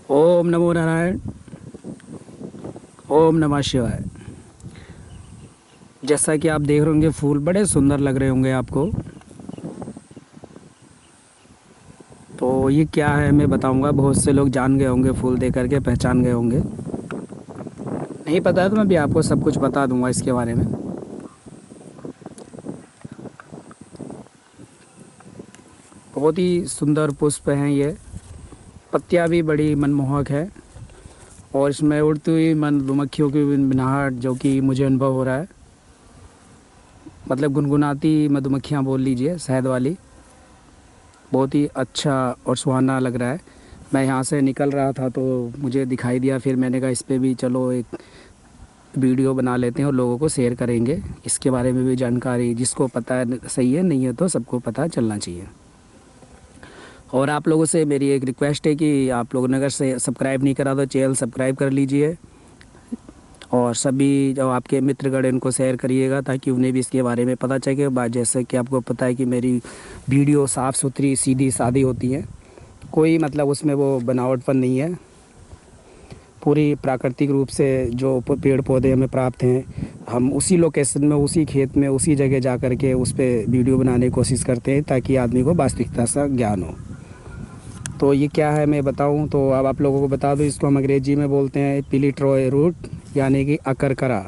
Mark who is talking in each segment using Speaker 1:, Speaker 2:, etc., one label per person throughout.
Speaker 1: ओम नमो नारायण। ओम नमः शिवाय। जैसा कि आप देख रहे होंगे फूल बड़े सुंदर लग रहे होंगे आपको। तो ये क्या है मैं बताऊंगा। बहुत से लोग जान गए होंगे, फूल देख करके पहचान गए होंगे। नहीं पता है तो मैं भी आपको सब कुछ बता दूंगा इसके बारे में। बहुत ही सुंदर पुष्प हैं ये। पत्तियां भी बड़ी मनमोहक है और इसमें उड़ती हुई मधुमक्खियों की बिनबिनाहट जो कि मुझे अनुभव हो रहा है। मतलब गुनगुनाती मधुमक्खियाँ बोल लीजिए, शहद वाली। बहुत ही अच्छा और सुहाना लग रहा है। मैं यहाँ से निकल रहा था तो मुझे दिखाई दिया, फिर मैंने कहा इस पे भी चलो एक वीडियो बना लेते हैं और लोगों को शेयर करेंगे। इसके बारे में भी जानकारी जिसको पता है सही है, नहीं है तो सबको पता चलना चाहिए। और आप लोगों से मेरी एक रिक्वेस्ट है कि आप लोगों ने अगर से सब्सक्राइब नहीं करा तो चैनल सब्सक्राइब कर लीजिए और सभी जो आपके मित्रगण इनको शेयर करिएगा ताकि उन्हें भी इसके बारे में पता चले। बात जैसे कि आपको पता है कि मेरी वीडियो साफ़ सुथरी सीधी सादी होती है, कोई मतलब उसमें वो बनावटपन नहीं है। पूरी प्राकृतिक रूप से जो पेड़ पौधे हमें प्राप्त हैं, हम उसी लोकेशन में, उसी खेत में, उसी जगह जा कर के उस पर वीडियो बनाने की कोशिश करते हैं ताकि आदमी को वास्तविकता सा ज्ञान हो। तो ये क्या है मैं बताऊं तो अब आप लोगों को बता दूं। इसको हम अंग्रेजी में बोलते हैं पिलिट्रोए रूट, यानी कि अकरकरा।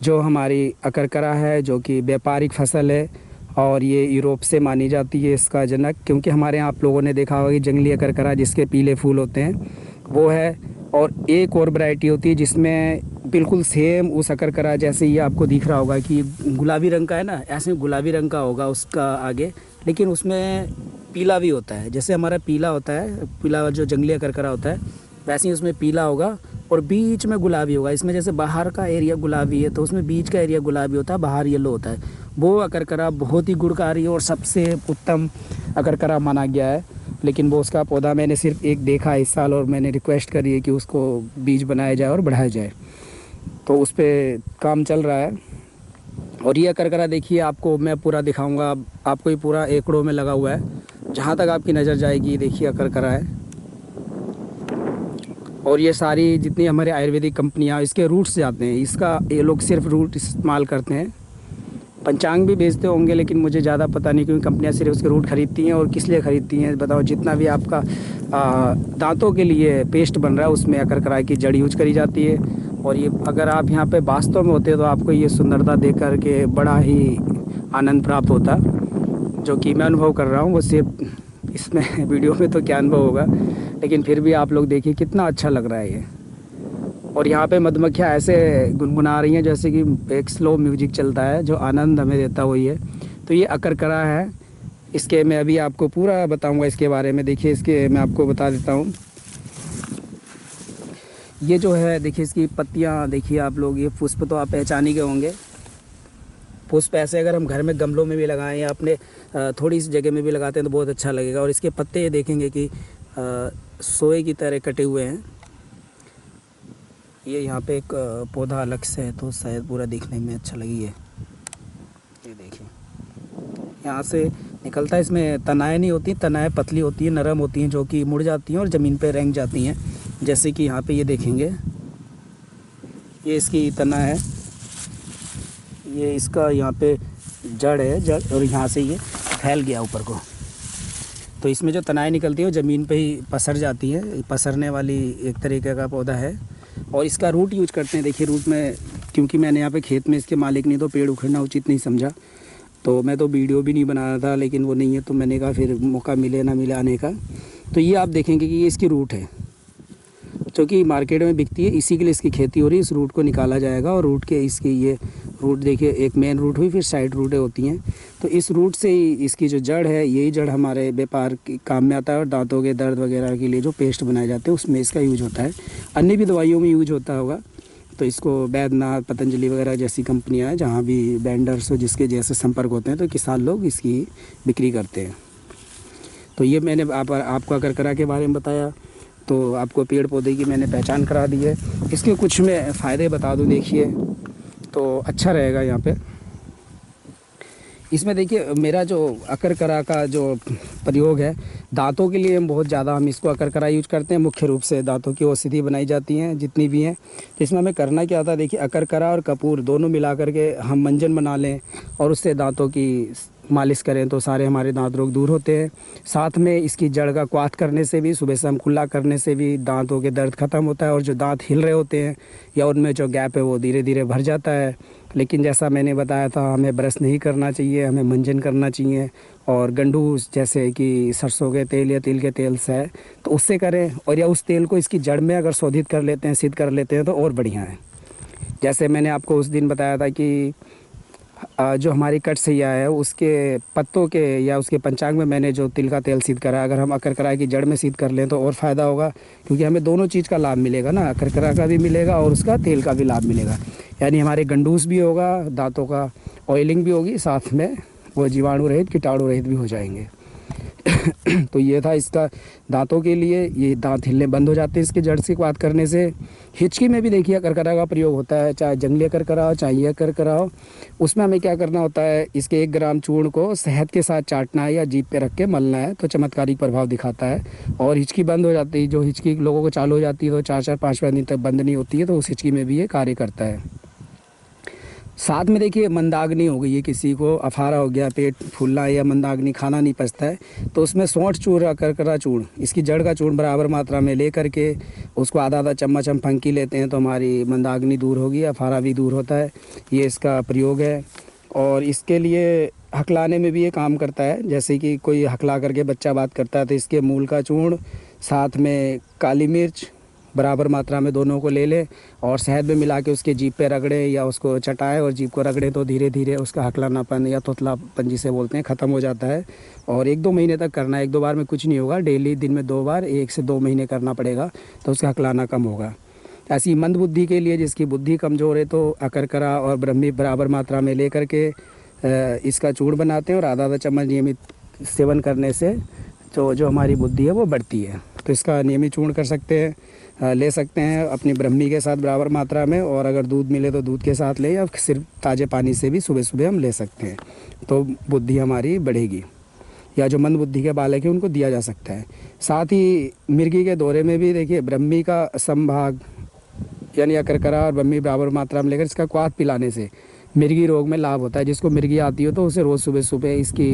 Speaker 1: जो हमारी अकरकरा है जो कि व्यापारिक फसल है और ये यूरोप से मानी जाती है इसका जनक, क्योंकि हमारे यहाँ आप लोगों ने देखा होगा कि जंगली अकरकरा जिसके पीले फूल होते हैं वो है। और एक और वैरायटी होती है जिसमें बिल्कुल सेम उस अकरकरा जैसे ये आपको दिख रहा होगा कि गुलाबी रंग का है ना, ऐसे गुलाबी रंग का होगा उसका आगे, लेकिन उसमें पीला भी होता है। जैसे हमारा पीला होता है, पीला जो जंगली अकरकरा होता है, वैसे ही उसमें पीला होगा और बीच में गुलाबी होगा। इसमें जैसे बाहर का एरिया गुलाबी है तो उसमें बीच का एरिया गुलाबी होता है, बाहर येलो होता है। वो अकरकरा बहुत ही गुणकारी और सबसे उत्तम अकरकरा माना गया है। लेकिन वो उसका पौधा मैंने सिर्फ एक देखा है इस साल और मैंने रिक्वेस्ट करी है कि उसको बीज बनाया जाए और बढ़ाया जाए, तो उस पर काम चल रहा है। और ये अकरकरा देखिए आपको मैं पूरा दिखाऊंगा, आपको ये पूरा एकड़ों में लगा हुआ है। जहाँ तक आपकी नज़र जाएगी देखिए अकरकरा है। और ये सारी जितनी हमारे आयुर्वेदिक कंपनियाँ इसके रूट से आते हैं, इसका ये लोग सिर्फ रूट इस्तेमाल करते हैं। पंचांग भी बेचते होंगे लेकिन मुझे ज़्यादा पता नहीं, क्योंकि कंपनियाँ सिर्फ उसके रूट खरीदती हैं। और किस लिए खरीदती हैं बताओ? जितना भी आपका दांतों के लिए पेस्ट बन रहा है उसमें अकरकरा की जड़ यूज करी जाती है। और ये अगर आप यहाँ पे वास्तव में होते तो आपको ये सुंदरता देख कर के बड़ा ही आनंद प्राप्त होता, जो कि मैं अनुभव कर रहा हूँ। वो सिर्फ इसमें वीडियो में तो क्या अनुभव होगा, लेकिन फिर भी आप लोग देखिए कितना अच्छा लग रहा है ये। और यहाँ पे मधुमक्खियाँ ऐसे गुनगुना रही हैं जैसे कि एक स्लो म्यूजिक चलता है, जो आनंद हमें देता वही है। तो ये अकरकरा है। इसके मैं अभी आपको पूरा बताऊंगा इसके बारे में। देखिए इसके मैं आपको बता देता हूँ। ये जो है देखिए इसकी पत्तियाँ देखिए आप लोग, ये पुष्प तो आप पहचान ही गए होंगे। पुष्प ऐसे अगर हम घर में गमलों में भी लगाएं या अपने थोड़ी सी जगह में भी लगाते हैं तो बहुत अच्छा लगेगा। और इसके पत्ते देखेंगे कि सोए की तरह कटे हुए हैं। ये यहाँ पे एक पौधा अलग से है तो शायद पूरा देखने में अच्छा लगी है। ये देखिए यहाँ से निकलता है। इसमें तनाएँ नहीं होती, तनाएँ पतली होती हैं, नरम होती हैं, जो कि मुड़ जाती हैं और ज़मीन पे रेंग जाती हैं। जैसे कि यहाँ पे ये देखेंगे, ये इसकी तना है, ये इसका यहाँ पे जड़ है, जड़, और यहाँ से ये फैल गया ऊपर को। तो इसमें जो तनाएँ निकलती हैं वो ज़मीन पे ही पसर जाती है। पसरने वाली एक तरीके का पौधा है। और इसका रूट यूज करते हैं। देखिए रूट में, क्योंकि मैंने यहाँ पे खेत में इसके मालिक नहीं तो पेड़ उखड़ना उचित नहीं समझा, तो मैं तो वीडियो भी नहीं बना रहा था, लेकिन वो नहीं है तो मैंने कहा फिर मौका मिले ना मिले आने का। तो ये आप देखेंगे कि ये इसकी रूट है जो कि मार्केट में बिकती है, इसी के लिए इसकी खेती हो रही है। इस रूट को निकाला जाएगा और रूट के इसकी ये रूट देखिए, एक मेन रूट हुई, फिर साइड रूटें होती हैं। तो इस रूट से ही इसकी जो जड़ है, यही जड़ हमारे व्यापार के काम में आता है। और दांतों के दर्द वगैरह के लिए जो पेस्ट बनाए जाते हैं उसमें इसका यूज होता है। अन्य भी दवाइयों में यूज होता होगा। तो इसको वैद्यनाथ, पतंजलि वगैरह जैसी कंपनियाँ हैं जहाँ भी वेंडर्स जिसके जैसे संपर्क होते हैं तो किसान लोग इसकी बिक्री करते हैं। तो ये मैंने आपको अकरकरा के बारे में बताया, तो आपको पेड़ पौधे की मैंने पहचान करा दी है। इसके कुछ मैं फ़ायदे बता दूं, देखिए तो अच्छा रहेगा। यहाँ पे इसमें देखिए मेरा जो अकरकरा का जो प्रयोग है, दांतों के लिए बहुत ज़्यादा हम इसको अकरकरा यूज करते हैं। मुख्य रूप से दांतों की औषधि बनाई जाती हैं जितनी भी हैं। तो इसमें हमें करना क्या होता है, देखिए अकरकरा और कपूर दोनों मिला करके हम मंजन बना लें और उससे दांतों की मालिश करें तो सारे हमारे दांत रोग दूर होते हैं। साथ में इसकी जड़ का क्वाथ करने से भी, सुबह शाम कुल्ला करने से भी दांतों के दर्द ख़त्म होता है और जो दांत हिल रहे होते हैं या उनमें जो गैप है वो धीरे धीरे भर जाता है। लेकिन जैसा मैंने बताया था, हमें ब्रश नहीं करना चाहिए, हमें मंजन करना चाहिए। और गंडू जैसे कि सरसों के तेल या तिल के तेल से है तो उससे करें, और या उस तेल को इसकी जड़ में अगर शोधित कर लेते हैं, सिद्ध कर लेते हैं तो और बढ़िया है। जैसे मैंने आपको उस दिन बताया था कि जो हमारी कटसैया है उसके पत्तों के या उसके पंचांग में मैंने जो तिल का तेल सिद्ध करा, अगर हम अकरकरा की जड़ में सिद्ध कर लें तो और फ़ायदा होगा, क्योंकि हमें दोनों चीज़ का लाभ मिलेगा ना, अकरकरा का भी मिलेगा और उसका तेल का भी लाभ मिलेगा। यानी हमारे गंडूस भी होगा, दांतों का ऑयलिंग भी होगी, साथ में वो जीवाणु रहित कीटाणु रहित भी हो जाएंगे। तो ये था इसका दांतों के लिए। ये दांत हिलने बंद हो जाते हैं इसके जड़ से बात करने से। हिचकी में भी देखिए अकरकरा का प्रयोग होता है, चाहे जंगली अकरकरा हो चाहे ये अकरकरा हो। उसमें हमें क्या करना होता है, इसके 1 ग्राम चूर्ण को शहद के साथ चाटना है या जीभ पे रख के मलना है तो चमत्कारिक प्रभाव दिखाता है और हिचकी बंद हो जाती है। जो हिचकी लोगों को चालू हो जाती है तो 4-4 5-5 दिन तक बंद नहीं होती है, तो उस हिचकी में भी ये कार्य करता है। साथ में देखिए मंदाग्नि हो गई है, किसी को अफारा हो गया, पेट फूलना या मंदाग्नि, खाना नहीं पचता है, तो उसमें सौंठ चूर्ण, अकरकरा चूर्ण, इसकी जड़ का चूर्ण बराबर मात्रा में ले करके उसको आधा चम्मच हम फंकी लेते हैं तो हमारी मंदाग्नि दूर होगी, अफारा भी दूर होता है। ये इसका प्रयोग है। और इसके लिए हकलाने में भी ये काम करता है। जैसे कि कोई हकला करके बच्चा बात करता है तो इसके मूल का चूर्ण, साथ में काली मिर्च बराबर मात्रा में दोनों को ले लें और शहद में मिला के उसके जीभ पे रगड़ें या उसको चटाएं और जीभ को रगड़ें तो धीरे धीरे उसका हकलानापन या तोतलापन जिसे बोलते हैं ख़त्म हो जाता है। और 1-2 महीने तक करना है, 1-2 बार में कुछ नहीं होगा, डेली दिन में 2 बार 1 से 2 महीने करना पड़ेगा तो उसका हकलाना कम होगा। ऐसी मंद बुद्धि के लिए, जिसकी बुद्धि कमज़ोर है, तो अकरकरा और ब्रह्मी बराबर मात्रा में ले करके इसका चूर्ण बनाते हैं और आधा चम्मच नियमित सेवन करने से जो हमारी बुद्धि है वो बढ़ती है। तो इसका नियमित चूर्ण कर सकते हैं, ले सकते हैं अपनी ब्रह्मी के साथ बराबर मात्रा में, और अगर दूध मिले तो दूध के साथ लें या सिर्फ ताज़े पानी से भी सुबह सुबह हम ले सकते हैं तो बुद्धि हमारी बढ़ेगी। या जो मंद बुद्धि के बालक है उनको दिया जा सकता है। साथ ही मिर्गी के दौरे में भी देखिए ब्रह्मी का समभाग यानी अकरकरा और ब्रह्मी बराबर मात्रा में लेकर इसका क्वाथ पिलाने से मिर्गी रोग में लाभ होता है। जिसको मिर्गी आती हो तो उसे रोज़ सुबह सुबह इसकी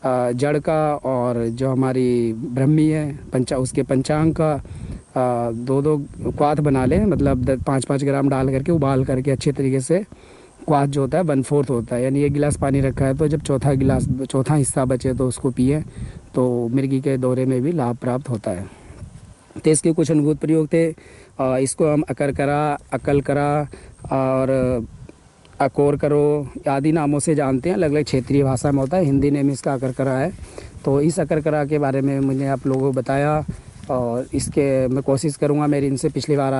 Speaker 1: जड़ का और जो हमारी ब्रह्मी है उसके पंचांग का 2-2 क्वाथ बना लें, मतलब 5-5 ग्राम डाल करके उबाल करके अच्छे तरीके से क्वाथ जो होता है 1/4 होता है, यानी 1 गिलास पानी रखा है तो जब चौथा हिस्सा बचे तो उसको पिए तो मिर्गी के दौरे में भी लाभ प्राप्त होता है। तो इसके कुछ अनुभूत प्रयोग थे। इसको हम अकरकरा, अकलकरा और अकोर करो आदि नामों से जानते हैं, अलग अलग क्षेत्रीय भाषा में होता है। हिंदी नेम इसका अकरकरा है। तो इस अकरकरा के बारे में मैंने आप लोगों को बताया और इसके मैं कोशिश करूंगा। मेरी इनसे पिछली बार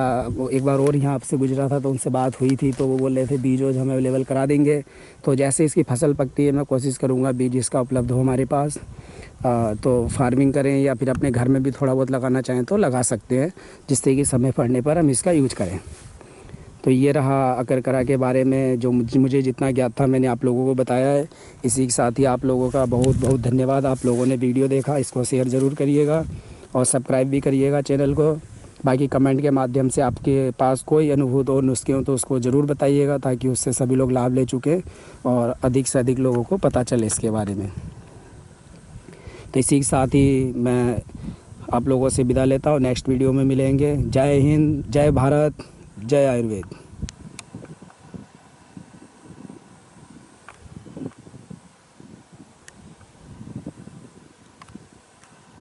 Speaker 1: एक बार और यहाँ आपसे गुजरा था तो उनसे बात हुई थी, तो वो बोल रहे थे बीज हम अवेलेबल करा देंगे। तो जैसे इसकी फसल पकती है मैं कोशिश करूँगा बीज इसका उपलब्ध हो हमारे पास, तो फार्मिंग करें या फिर अपने घर में भी थोड़ा बहुत लगाना चाहें तो लगा सकते हैं, जिससे कि समय पड़ने पर हम इसका यूज करें। तो ये रहा अकरकरा के बारे में जो मुझे जितना ज्ञात था मैंने आप लोगों को बताया है। इसी के साथ ही आप लोगों का बहुत बहुत धन्यवाद। आप लोगों ने वीडियो देखा, इसको शेयर ज़रूर करिएगा और सब्सक्राइब भी करिएगा चैनल को। बाकी कमेंट के माध्यम से आपके पास कोई अनुभूत और नुस्खे हो तो उसको ज़रूर बताइएगा, ताकि उससे सभी लोग लाभ ले चुके और अधिक से अधिक लोगों को पता चले इसके बारे में। तो इसी के साथ ही मैं आप लोगों से विदा लेता हूँ। नेक्स्ट वीडियो में मिलेंगे। जय हिंद, जय भारत, जय आयुर्वेद।